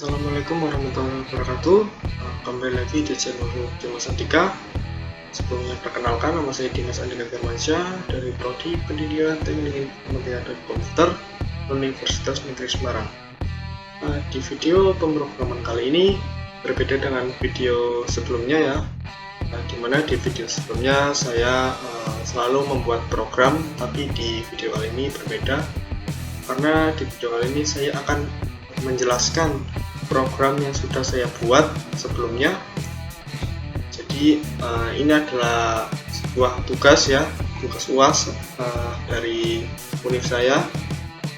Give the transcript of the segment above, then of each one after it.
Assalamualaikum warahmatullahi wabarakatuh. Kembali lagi di channel Dimas Andika. Sebelumnya perkenalkan, nama saya Dimas Andika Firmansyah dari Prodi Pendidikan Teknik Informatika dan Komputer Universitas Negeri Semarang. Di video pemrograman kali ini berbeda dengan video sebelumnya ya. Dimana di video sebelumnya saya selalu membuat program, tapi di video kali ini berbeda karena di video kali ini saya akan menjelaskan program yang sudah saya buat sebelumnya. Jadi ini adalah sebuah tugas ya, tugas UAS dari univ saya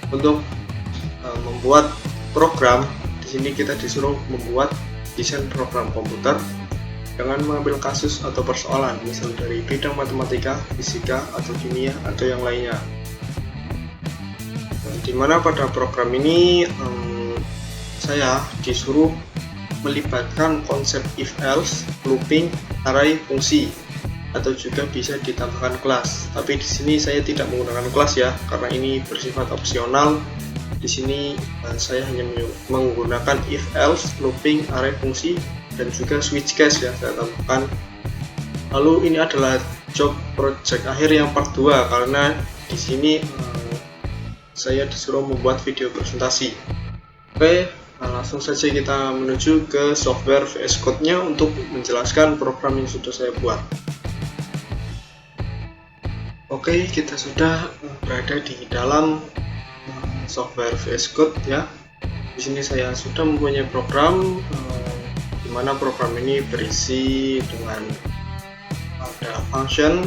untuk membuat program. Di sini kita disuruh membuat desain program komputer dengan mengambil kasus atau persoalan, misal dari bidang matematika, fisika, atau kimia, atau yang lainnya. Dimana pada program ini saya disuruh melibatkan konsep if-else, looping, array, fungsi, atau juga bisa ditambahkan kelas. Tapi di sini saya tidak menggunakan kelas ya, karena ini bersifat opsional. Di sini saya hanya menggunakan if-else, looping, array, fungsi, dan juga switch case ya saya tambahkan. Lalu ini adalah job project akhir yang part 2 karena di sini saya disuruh membuat video presentasi. Oke, langsung saja kita menuju ke software VS Code-nya untuk menjelaskan program yang sudah saya buat. Oke, kita sudah berada di dalam software VS Code ya. Di sini saya sudah mempunyai program di mana program ini berisi dengan ada function,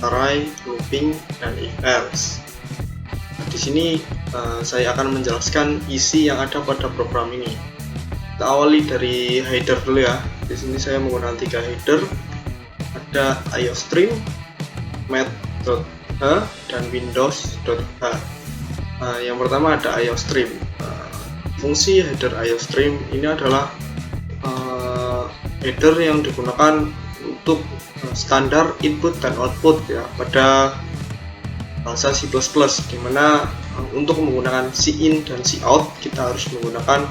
array, looping, dan if-else. Di sini saya akan menjelaskan isi yang ada pada program ini. Kita awali dari header dulu ya. Di sini saya menggunakan 3 header. Ada iostream, math.h, dan windows.h. Yang pertama ada iostream. Fungsi header iostream ini adalah header yang digunakan untuk standar input dan output ya pada bahasa C++, dimana untuk menggunakan cin dan cout kita harus menggunakan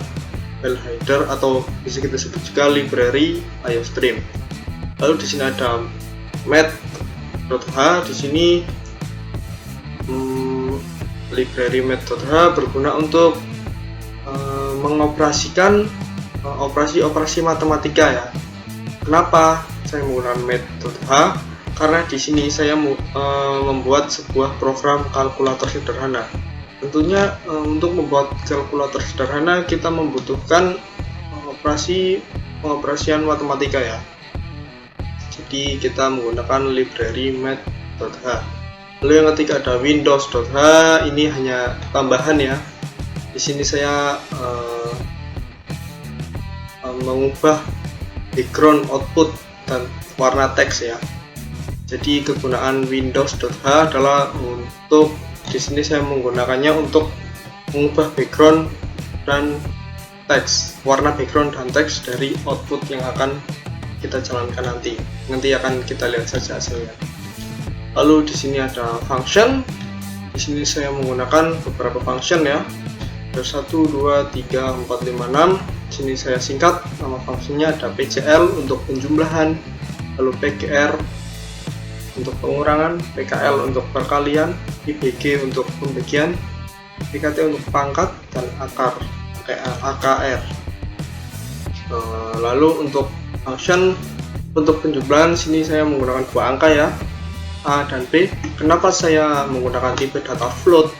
file header atau bisa kita sebut juga library iostream. Lalu di sini ada math.h. Di sini library math.h berguna untuk mengoperasikan operasi-operasi matematika ya. Kenapa saya menggunakan math.h? Karena di sini saya membuat sebuah program kalkulator sederhana. Tentunya untuk membuat kalkulator sederhana kita membutuhkan pengoperasian matematika ya. Jadi kita menggunakan library math.h. Lalu yang ketiga ada windows.h. Ini hanya tambahan ya. Di sini saya mengubah background output dan warna teks ya. Jadi kegunaan windows.h adalah untuk di sini saya menggunakannya untuk mengubah background dan teks, warna background dan teks dari output yang akan kita jalankan nanti. Nanti akan kita lihat saja hasilnya. Lalu di sini ada function. Di sini saya menggunakan beberapa function ya. Ada 1, 2, 3, 4, 5, 6. Di sini saya singkat nama fungsinya ada pcl untuk penjumlahan, lalu pgr untuk pengurangan, pkl untuk perkalian, ibg untuk pembagian, pkt untuk pangkat, dan akar akr. Lalu untuk function untuk penjumlahan sini saya menggunakan 2 angka ya, a dan b. Kenapa saya menggunakan tipe data float?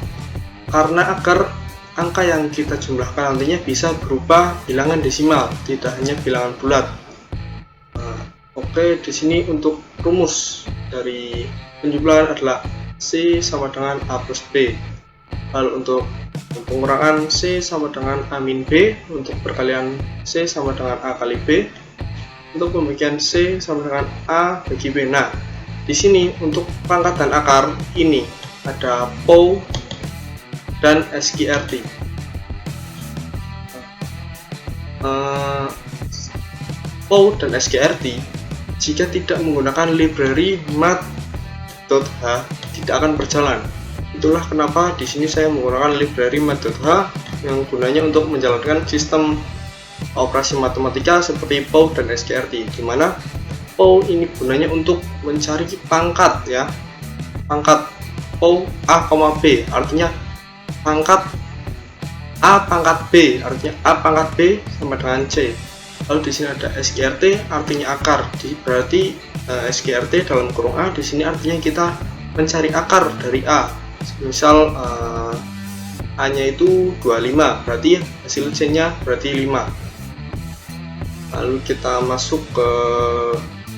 Karena agar angka yang kita jumlahkan nantinya bisa berupa bilangan desimal, tidak hanya bilangan bulat. Oke, di sini untuk rumus dari penjumlahan adalah C sama dengan A plus B. Lalu untuk pengurangan C sama dengan A min B, untuk perkalian C sama dengan A kali B, untuk pembagian C sama dengan A bagi B. Nah, di sini untuk pangkat dan akar ini ada POW dan SQRT. POW dan SQRT jika tidak menggunakan library math.h tidak akan berjalan. Itulah kenapa di sini saya menggunakan library math.h yang gunanya untuk menjalankan sistem operasi matematika seperti POW dan SKRT, di mana POW ini gunanya untuk mencari pangkat ya. Pangkat POW A, B artinya pangkat A pangkat B, artinya A pangkat B sama dengan C. Lalu di sini ada SKRT artinya akar. Berarti SKRT dalam kurung A di sini artinya kita mencari akar dari A. Misal A-nya itu 25, berarti hasil C-nya berarti 5. Lalu kita masuk ke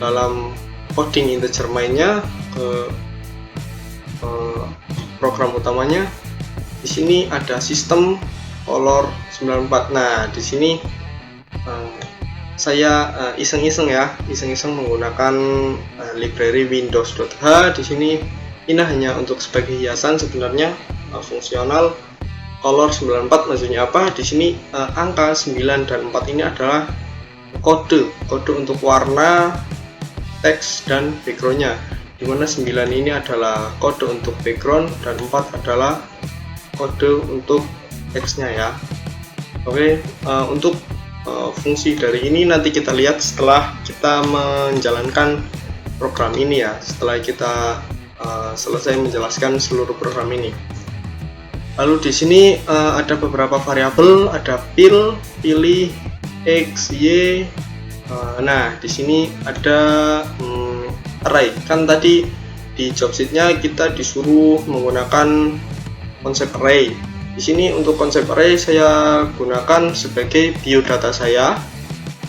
dalam coding integer mainnya, ke program utamanya. Di sini ada sistem color 94. Nah, di sini saya iseng-iseng menggunakan library windows.h. Di sini ini hanya untuk sebagai hiasan, sebenarnya fungsional. Color 94 maksudnya apa? Di sini angka 9 dan 4 ini adalah kode untuk warna, teks dan backgroundnya, dimana 9 ini adalah kode untuk background dan 4 adalah kode untuk teksnya ya. Oke, untuk fungsi dari ini nanti kita lihat setelah kita menjalankan program ini ya, setelah kita selesai menjelaskan seluruh program ini. Lalu di sini ada beberapa variabel, ada pilih, x, y. Nah, di sini ada array. Kan tadi di job sheet-nya kita disuruh menggunakan konsep array. Di sini untuk konsep array saya gunakan sebagai biodata saya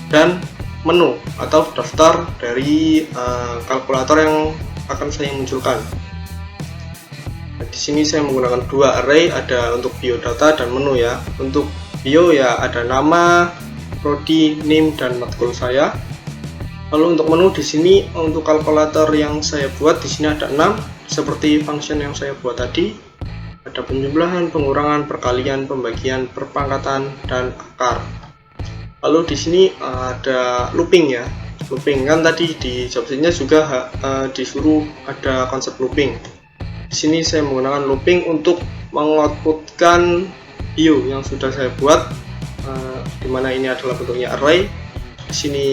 dan menu atau daftar dari kalkulator yang akan saya munculkan. Nah, di sini saya menggunakan dua array, ada untuk biodata dan menu ya. Untuk bio ya ada nama, prodi, name dan matkul saya. Lalu untuk menu di sini untuk kalkulator yang saya buat di sini ada 6 seperti function yang saya buat tadi. Ada penjumlahan, pengurangan, perkalian, pembagian, perpangkatan dan akar. Lalu di sini ada looping ya. Looping kan tadi di job sheet-nya juga disuruh ada konsep looping. Di sini saya menggunakan looping untuk mengoutputkan bio yang sudah saya buat, dimana ini adalah bentuknya array. Di sini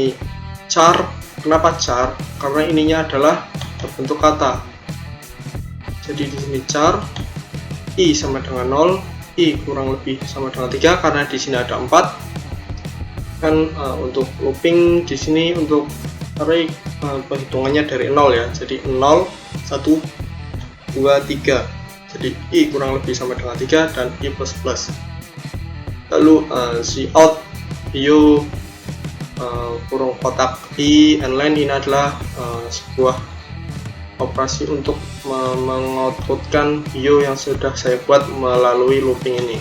char. Kenapa char? Karena ininya adalah berbentuk kata. Jadi di sini char i sama dengan 0, i kurang lebih sama dengan 3 karena di sini ada 4. Kan untuk looping di sini untuk array perhitungannya dari 0 ya. Jadi 0, 1, 2, 3. Jadi i kurang lebih sama dengan 3 dan i plus plus. Lalu cout bio kurung kotak i inline ini adalah sebuah operasi untuk mengoutputkan bio yang sudah saya buat melalui looping ini.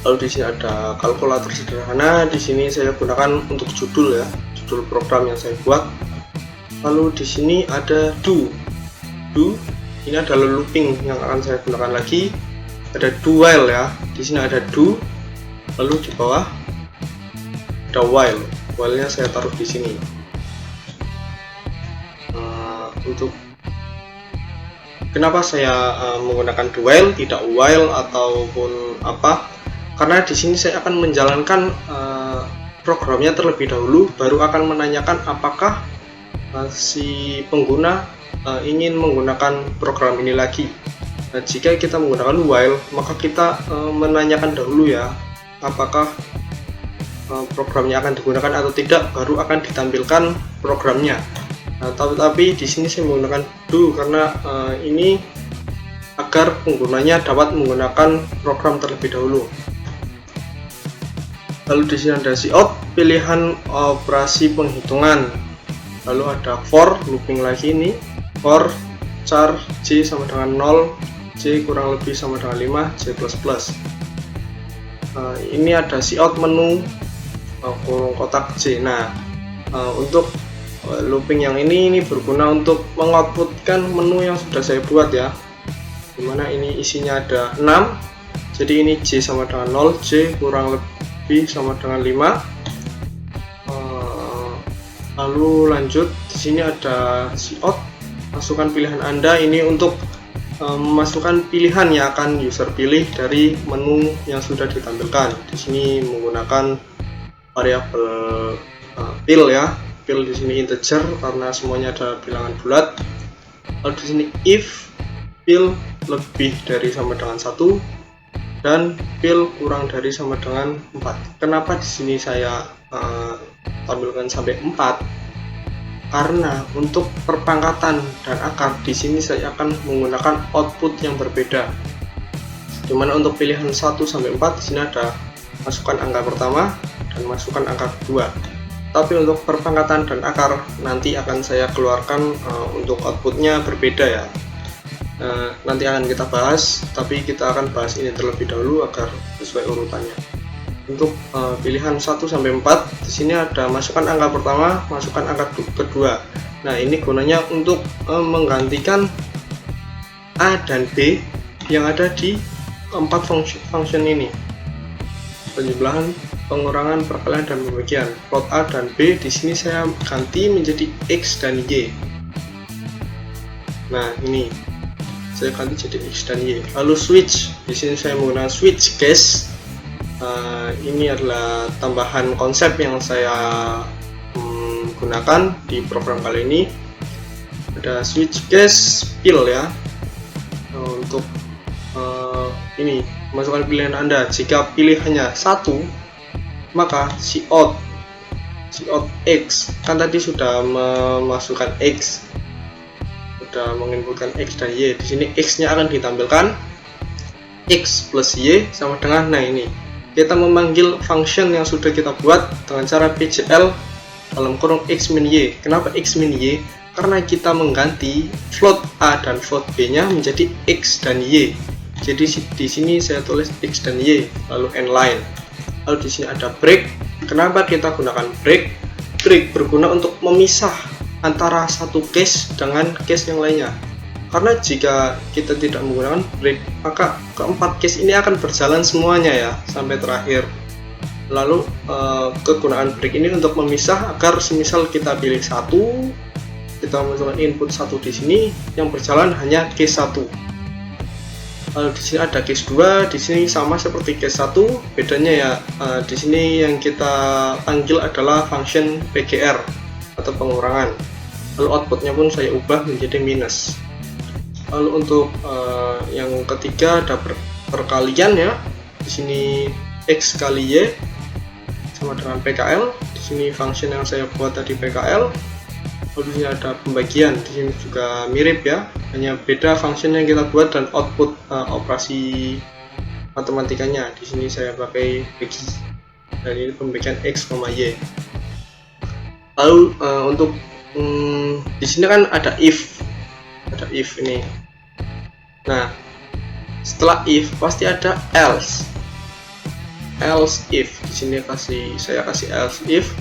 Lalu di sini ada kalkulator sederhana. Di sini saya gunakan untuk judul ya, judul program yang saya buat. Lalu di sini ada do. Ini adalah looping yang akan saya gunakan lagi. Ada do while ya. Di sini ada do. Lalu di bawah ada while. While-nya saya taruh di sini. Untuk kenapa saya menggunakan do while tidak while ataupun apa? Karena di sini saya akan menjalankan programnya terlebih dahulu, baru akan menanyakan apakah si pengguna ingin menggunakan program ini lagi. Nah, jika kita menggunakan while, maka kita menanyakan dahulu ya, apakah programnya akan digunakan atau tidak, baru akan ditampilkan programnya. Nah, tapi di sini saya menggunakan do karena ini agar penggunanya dapat menggunakan program terlebih dahulu. Lalu di sini ada cout, pilihan operasi penghitungan. Lalu ada for, looping lagi ini. For char j sama dengan 0, j kurang lebih sama dengan 5, j plus plus. Ini ada cout menu kurung kotak j. Nah, untuk looping yang ini berguna untuk mengoutputkan menu yang sudah saya buat ya, dimana ini isinya ada 6. Jadi ini j sama dengan 0, j kurang lebih sama dengan 5. Lalu lanjut, di sini ada cout, masukkan pilihan Anda. Ini untuk memasukkan pilihan yang akan user pilih dari menu yang sudah ditampilkan. Di sini menggunakan variabel pil ya. Pil di sini integer karena semuanya adalah bilangan bulat. Lalu di sini if pil lebih dari sama dengan 1 dan pil kurang dari sama dengan 4. Kenapa di sini saya tampilkan sampai 4? Karena untuk perpangkatan dan akar di sini saya akan menggunakan output yang berbeda. Dimana untuk pilihan 1 sampai 4 di sini ada masukkan angka pertama dan masukkan angka kedua. Tapi untuk perpangkatan dan akar nanti akan saya keluarkan untuk outputnya berbeda ya. Nanti akan kita bahas, tapi kita akan bahas ini terlebih dahulu agar sesuai urutannya. Untuk pilihan 1 sampai 4 di sini ada masukkan angka pertama, masukkan angka kedua. Nah, ini gunanya untuk menggantikan A dan B yang ada di keempat function ini. Penjumlahan, pengurangan, perkalian dan pembagian. Plot A dan B di sini saya ganti menjadi X dan Y. Nah, ini saya ganti jadi X dan Y. Lalu switch, di sini saya menggunakan switch case. Ini adalah tambahan konsep yang saya gunakan di program kali ini. Ada switch case pil ya. Untuk ini masukkan pilihan Anda. Jika pilihannya 1, maka cout X, kan tadi sudah memasukkan X, sudah menginputkan X dan Y. Di sini X-nya akan ditampilkan X plus Y sama dengan, nah ini kita memanggil function yang sudah kita buat dengan cara PJL dalam kurung X min Y. Kenapa X min Y? Karena kita mengganti float A dan float B nya menjadi X dan Y. Jadi di sini saya tulis X dan Y, lalu n-line. Lalu di sini ada break. Kenapa kita gunakan break? Break berguna untuk memisah antara satu case dengan case yang lainnya. Karena jika kita tidak menggunakan break, maka keempat case ini akan berjalan semuanya ya sampai terakhir. Lalu kegunaan break ini untuk memisah agar semisal kita pilih 1, kita masukkan input 1 di sini, yang berjalan hanya case 1. Lalu di sini ada case 2, di sini sama seperti case 1, bedanya ya di sini yang kita panggil adalah function PGR atau pengurangan. Lalu outputnya pun saya ubah menjadi minus. Lalu untuk yang ketiga ada perkalian ya. Di sini X kali Y sama dengan PKL. Di sini function yang saya buat tadi PKL. Lalu di sini ada pembagian. Di sini juga mirip ya. Hanya beda function yang kita buat dan output operasi matematikanya. Di sini saya pakai bagi. Dan ini pembagian X, Y. Lalu untuk di sini kan ada if ini. Nah, setelah if pasti ada else if. Di sini saya kasih else if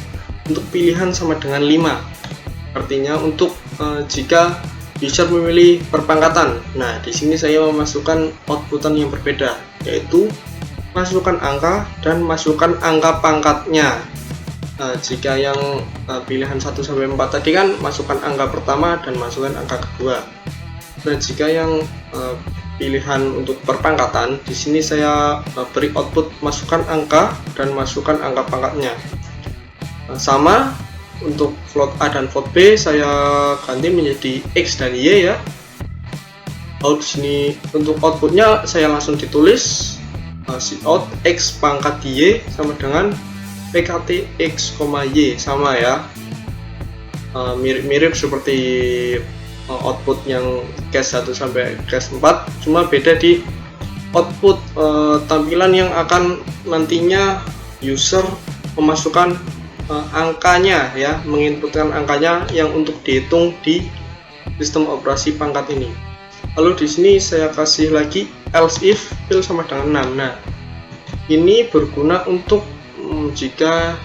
untuk pilihan sama dengan 5. Artinya untuk jika user memilih perpangkatan. Nah, di sini saya memasukkan outputan yang berbeda, yaitu masukkan angka dan masukkan angka pangkatnya. Jika yang pilihan 1 sampai 4 tadi kan masukkan angka pertama dan masukkan angka kedua. Nah, jika yang pilihan untuk perpangkatan, di sini saya beri output masukkan angka dan masukkan angka pangkatnya. Sama untuk float A dan float B saya ganti menjadi X dan Y ya. Lalu di sini untuk outputnya saya langsung ditulis cout X pangkat Y sama dengan PKT X, Y, sama ya. Mirip-mirip seperti output yang case 1 sampai case 4, cuma beda di output tampilan yang akan nantinya user memasukkan angkanya ya, menginputkan angkanya yang untuk dihitung di sistem operasi pangkat ini. Lalu di sini saya kasih lagi else if pil sama dengan 6. Nah, ini berguna untuk jika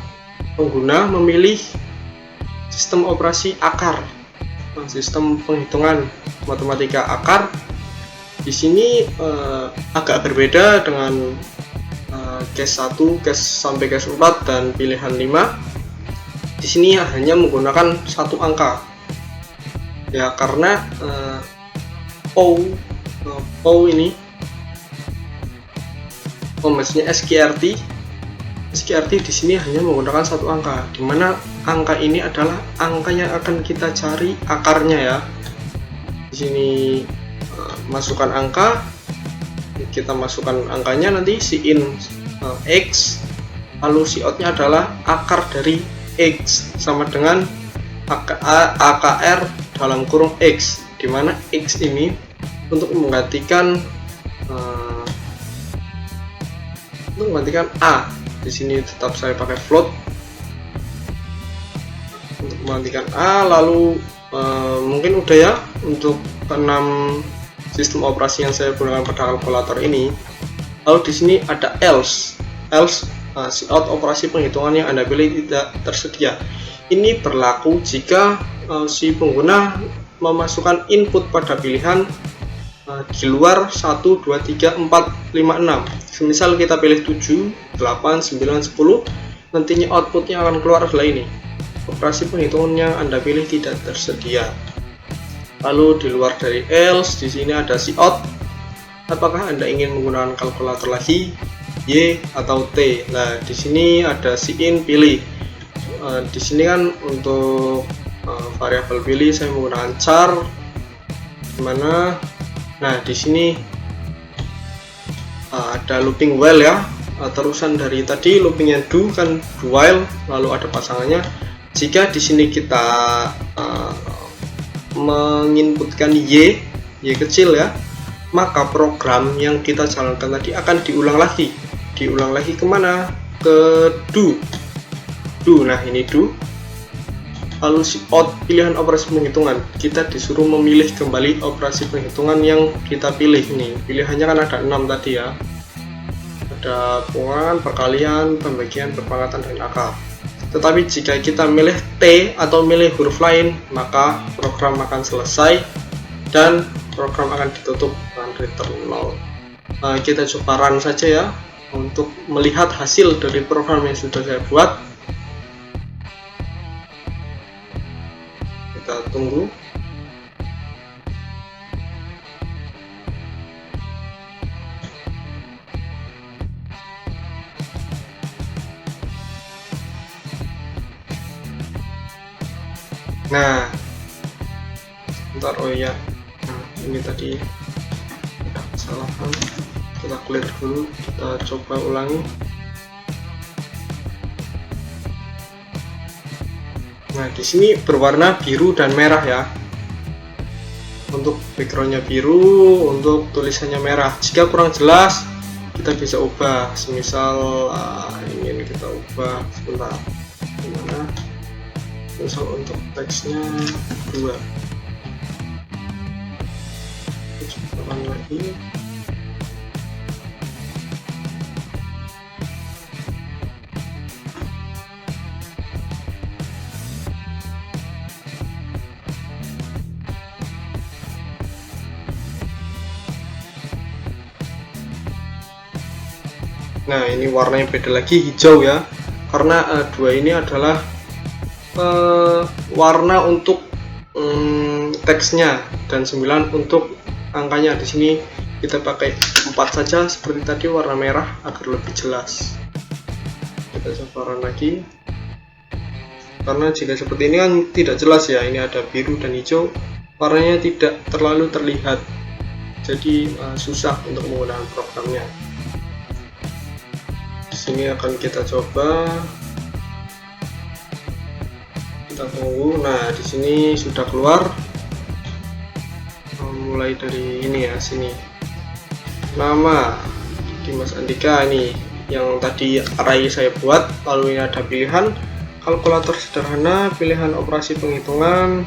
pengguna memilih sistem operasi akar, sistem penghitungan matematika akar. Di sini agak berbeda dengan case 1, case sampai case 4 dan pilihan 5. Di sini hanya menggunakan satu angka. Ya, karena POW ini maksudnya SQRT SQRT di sini hanya menggunakan satu angka, di mana angka ini adalah angka yang akan kita cari akarnya ya. Di sini masukkan angka, kita masukkan angkanya, nanti si in x, lalu si out-nya adalah akar dari x sama dengan AKR dalam kurung x, di mana x ini untuk menggantikan a. Di sini tetap saya pakai float untuk menggantikan a. Lalu mungkin udah ya untuk 6 sistem operasi yang saya gunakan pada kalkulator ini. Lalu di sini ada else si out operasi penghitungan yang Anda pilih tidak tersedia. Ini berlaku jika si pengguna memasukkan input pada pilihan di luar 1, 2, 3, 4, 5, 6. Semisal kita pilih 7, 8, 9, 10, nantinya outputnya akan keluar adalah ini. Operasi penghitungan yang Anda pilih tidak tersedia. Lalu di luar dari else, di sini ada si out. Apakah Anda ingin menggunakan kalkulator lagi, Y atau T? Nah, di sini ada si in, pilih. Di sini kan untuk variabel pilih saya menggunakan char. Dimana? Nah, di sini ada looping while ya, terusan dari tadi loopingnya do kan do while, lalu ada pasangannya. Jika di sini kita menginputkan y kecil ya, maka program yang kita jalankan tadi akan diulang lagi kemana? Ke do. Nah, ini do. Lalu si out, pilihan operasi penghitungan, kita disuruh memilih kembali operasi penghitungan yang kita pilih. Nih pilihannya kan ada 6 tadi ya, ada pengurangan, perkalian, pembagian, perpangkatan, dan akar. Tetapi jika kita milih T atau milih huruf lain, maka program akan selesai dan program akan ditutup dengan return 0. Kita coba run saja ya untuk melihat hasil dari program yang sudah saya buat. Kita tunggu. Nah, sebentar, oh ya, ini tadi kesalahan, kita clear dulu, kita coba ulangi. Nah, di sini berwarna biru dan merah ya. Untuk backgroundnya biru, untuk tulisannya merah. Jika kurang jelas, kita bisa ubah. Semisal ingin kita ubah, sebentar, gimana? Misal untuk teksnya 2, coba lagi. Nah, ini warnanya beda lagi, hijau ya, karena 2 ini adalah warna untuk teksnya dan 9 untuk angkanya. Di sini kita pakai 4 saja seperti tadi, warna merah agar lebih jelas. Kita coba run lagi, karena jika seperti ini kan tidak jelas ya, ini ada biru dan hijau, warnanya tidak terlalu terlihat, jadi susah untuk menggunakan programnya. Di sini akan kita coba. Kita tunggu. Nah, di sini sudah keluar. Mulai dari ini ya, sini. Nama Dimas Andika, ini yang tadi array saya buat. Lalu ini ada pilihan kalkulator sederhana, pilihan operasi penghitungan,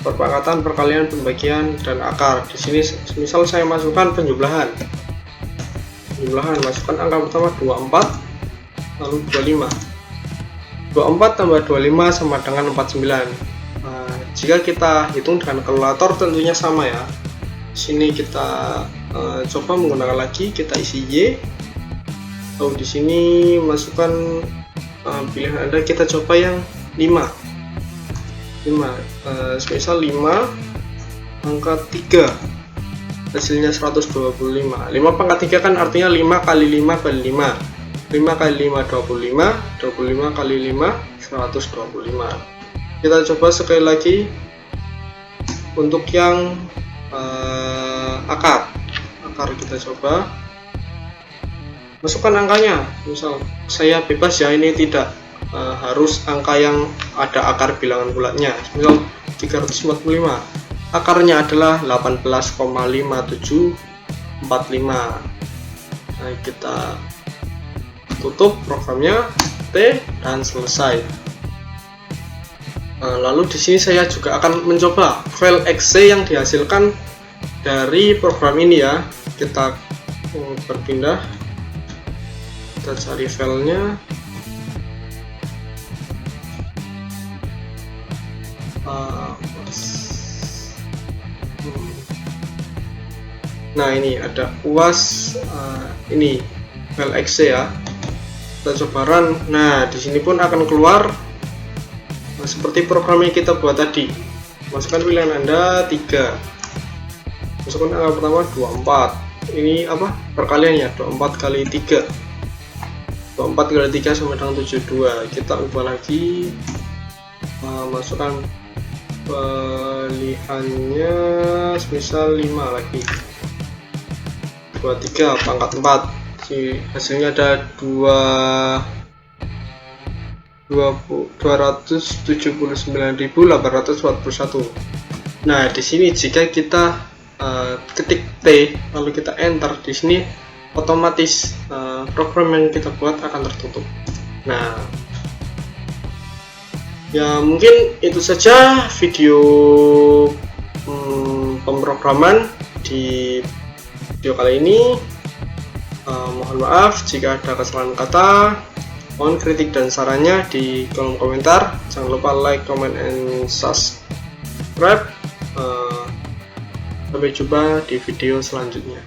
perpangkatan, perkalian, pembagian, dan akar. Di sini misal saya masukkan penjumlahan, masukkan angka pertama 24, lalu 25. 24 tambah 25 sama dengan 49. Jika kita hitung dengan kalkulator tentunya sama ya. Sini kita coba menggunakan lagi, kita isi Y. Lalu di sini masukkan pilihan Anda, kita coba yang 5. Misal 5 angka 3, hasilnya 125. 5 pangkat 3 kan artinya 5 kali 5 kali 5. 5 kali 5 25, 25 kali 5 125. Kita coba sekali lagi untuk yang akar kita coba masukkan angkanya. Misal saya bebas ya, ini tidak harus angka yang ada akar bilangan bulatnya. Misal 345, akarnya adalah 18,5745. Nah, kita tutup programnya, T, dan selesai. Lalu di sini saya juga akan mencoba file exe yang dihasilkan dari program ini ya. Kita berpindah, kita cari filenya. Nah, ini ada UAS, ini file exe ya. Kita coba run. Nah, di sini pun akan keluar seperti program yang kita buat tadi. Masukkan pilihan Anda 3. Masukkan angka pertama 24. Ini apa? Perkalian ya, 24 kali 3. 24 kali 3 sama dengan 72. Kita ubah lagi. Masukkan pilihannya misal 5 lagi. 23 pangkat 4. Hasilnya ada 279.841. Nah, di sini jika kita ketik T lalu kita enter, di sini otomatis program yang kita buat akan tertutup. Nah, ya mungkin itu saja video pemrograman di video kali ini. Mohon maaf jika ada kesalahan kata. Mohon kritik dan sarannya di kolom komentar. Jangan lupa like, comment, and subscribe. Sampai jumpa di video selanjutnya.